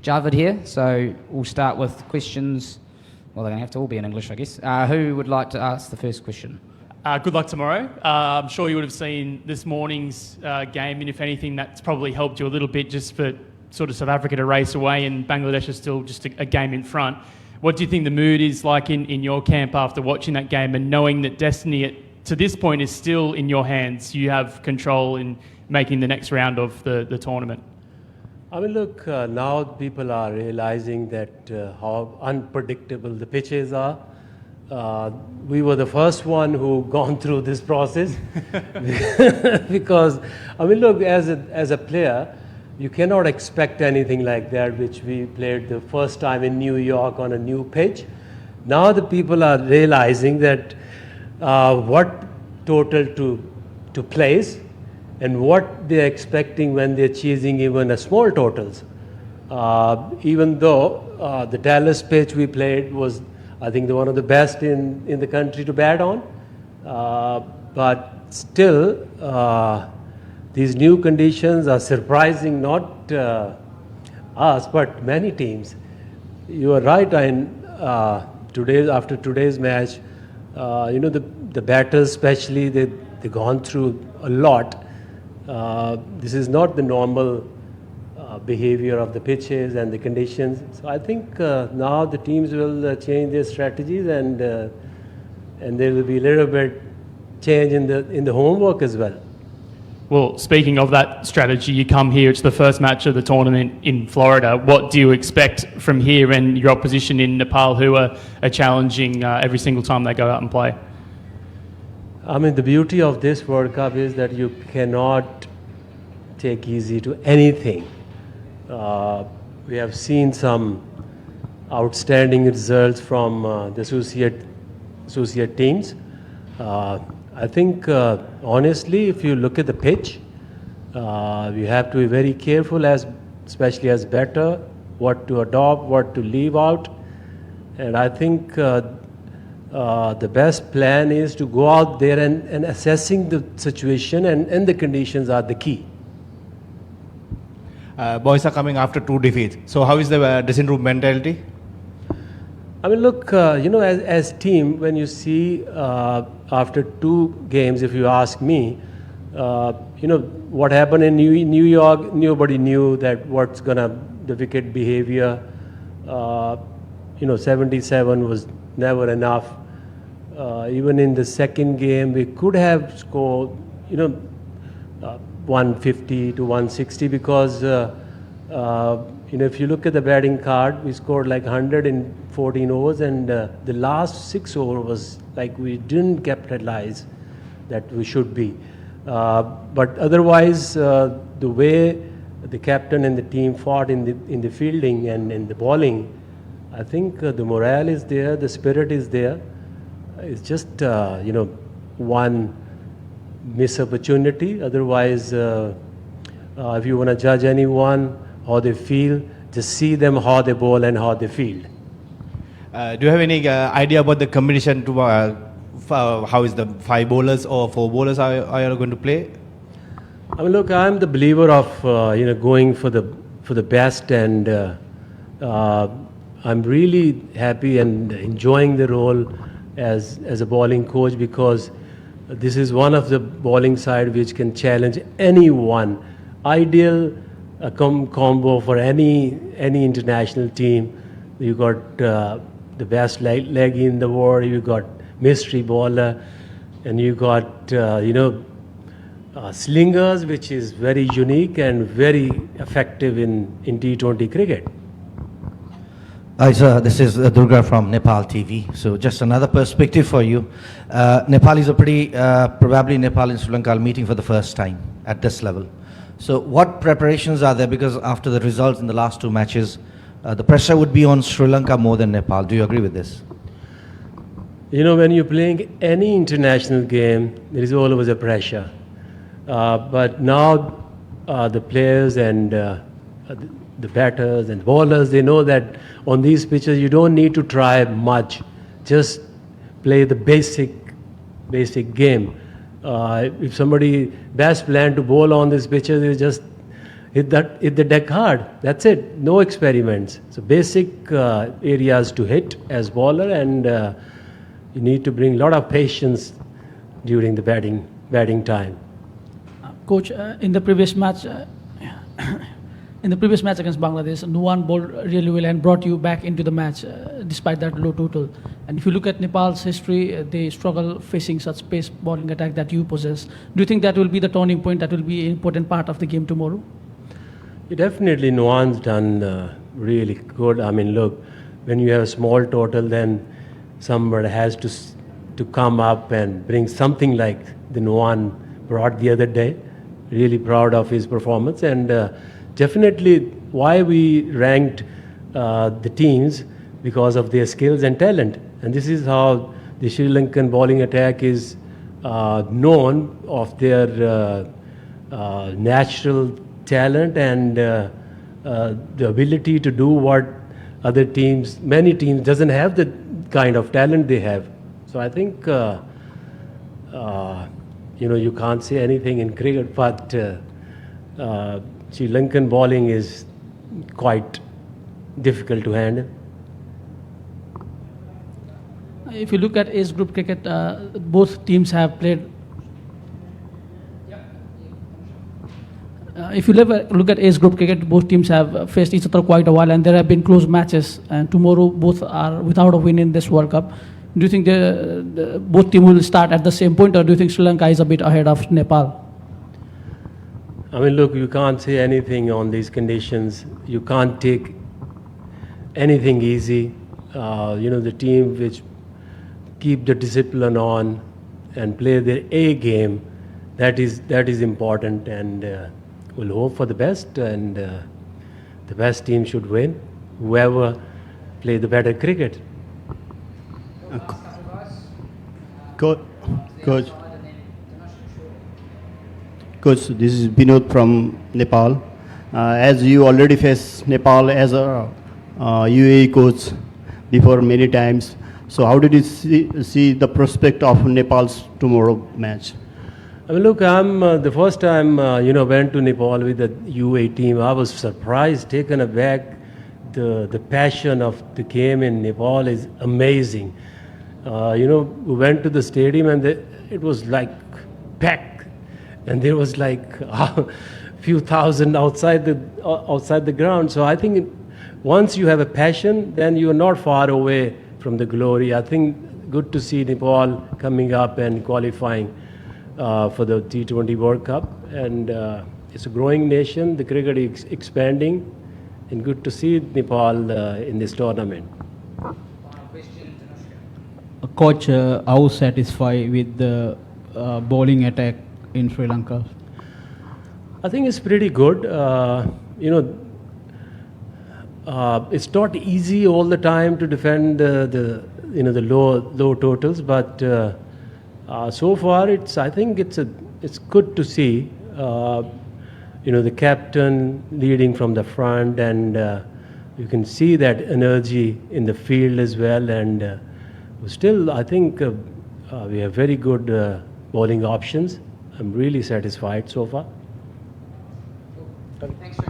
Javid here, so we'll start with questions. Well, they're going to have to all be in English, I guess. Who would like to ask the first question? Good luck tomorrow. I'm sure you would have seen this morning's game, and if anything, that's probably helped you a little bit just for sort of South Africa to race away, and Bangladesh is still just a game in front. What do you think the mood is like in your camp after watching that game and knowing that destiny to this point is still in your hands? You have control in making the next round of the tournament. I mean, look, now people are realizing that how unpredictable the pitches are. We were the first one who gone through this process because, I mean, look, as a player, you cannot expect anything like that, which we played the first time in New York on a new pitch. Now the people are realizing that what total to place and what they're expecting when they're chasing even a small totals. Even though the Dallas pitch we played was, I think, one of the best in the country to bat on. But still, these new conditions are surprising not us, but many teams. You are right, after today's match, the batters especially, they've gone through a lot. This is not the normal behavior of the pitches and the conditions. So I think now the teams will change their strategies, and there will be a little bit change in the homework as well. Well, speaking of that strategy, you come here, it's the first match of the tournament in Florida. What do you expect from here and your opposition in Nepal, who are challenging every single time they go out and play? I mean, the beauty of this World Cup is that you cannot take easy to anything. We have seen some outstanding results from the associate teams. I think, honestly, if you look at the pitch, you have to be very careful, especially as batter, what to adopt, what to leave out. And I think the best plan is to go out there and assessing the situation and the conditions are the key. Boys are coming after 2 defeats. So how is the dressing room mentality? I mean, look, as team, when you see after 2 games, if you ask me, what happened in New York, nobody knew that the wicket behavior, 77 was never enough. Even in the second game, we could have scored, 150 to 160 because, if you look at the batting card, we scored like 114 overs, and the last 6 overs was like we didn't capitalize that we should be. But otherwise, the way the captain and the team fought in the fielding and in the bowling, I think the morale is there, the spirit is there. It's just, one miss opportunity. Otherwise, if you want to judge anyone, how they feel, just see them how they bowl and how they field. Do you have any idea about the combination to how is the 5 bowlers or 4 bowlers are you going to play? I mean, look, I'm the believer of going for the best, and I'm really happy and enjoying the role as a bowling coach, because this is one of the bowling side which can challenge anyone. Ideal combo for any international team. You got the best leg in the world. You got mystery bowler, and you got slingers, which is very unique and very effective in T20 cricket. Hi sir, this is Durga from Nepal TV. So just another perspective for you. Nepal is probably Nepal and Sri Lanka are meeting for the first time at this level. So what preparations are there? Because after the results in the last 2 matches, the pressure would be on Sri Lanka more than Nepal. Do you agree with this? When you're playing any international game, there is always a pressure. But now the players and the batters and bowlers, they know that on these pitches you don't need to try much. Just play the basic game. If somebody best plan to bowl on this pitches is just hit the deck hard. That's it. No experiments. So basic areas to hit as bowler, and you need to bring a lot of patience during the batting time. Coach, in the previous match, against Bangladesh, Nuwan bowled really well and brought you back into the match despite that low total. And if you look at Nepal's history, they struggle facing such pace bowling attack that you possess. Do you think that will be the turning point? That will be an important part of the game tomorrow? Definitely, Nuwan's done really good. I mean, look, when you have a small total, then somebody has to come up and bring something like the Nuwan brought the other day. Really proud of his performance, and definitely why we ranked the teams, because of their skills and talent. And this is how the Sri Lankan bowling attack is known of their natural talent and the ability to do what other teams, many teams, doesn't have the kind of talent they have. So I think you can't say anything in cricket, but Sri Lankan bowling is quite difficult to handle. If you look at Ace Group cricket, both teams have played. If you look at Ace Group cricket, both teams have faced each other quite a while, and there have been close matches. And tomorrow, both are without a win in this World Cup. Do you think both teams will start at the same point, or do you think Sri Lanka is a bit ahead of Nepal? I mean, look, you can't say anything on these conditions. You can't take anything easy. The team which keep the discipline on and play their A game, that is important, and we'll hope for the best, and the best team should win, whoever play the better cricket. Coach, this is Binod from Nepal. As you already faced Nepal as a UAE coach before many times, so how did you see the prospect of Nepal's tomorrow match? I mean, look, I'm the first time went to Nepal with the UAE team. I was surprised, taken aback. The passion of the game in Nepal is amazing. We went to the stadium and it was like packed, and there was like a few thousand outside the ground. So I think once you have a passion, then you are not far away from the glory. I think good to see Nepal coming up and qualifying for the T20 World Cup, and it's a growing nation. The cricket is expanding, and good to see Nepal in this tournament. Coach, how satisfied with the bowling attack in Sri Lanka? I think it's pretty good. It's not easy all the time to defend the low totals, but so far I think it's good to see. The captain leading from the front, and you can see that energy in the field as well. And still, I think we have very good bowling options. I'm really satisfied so far. Thanks very much.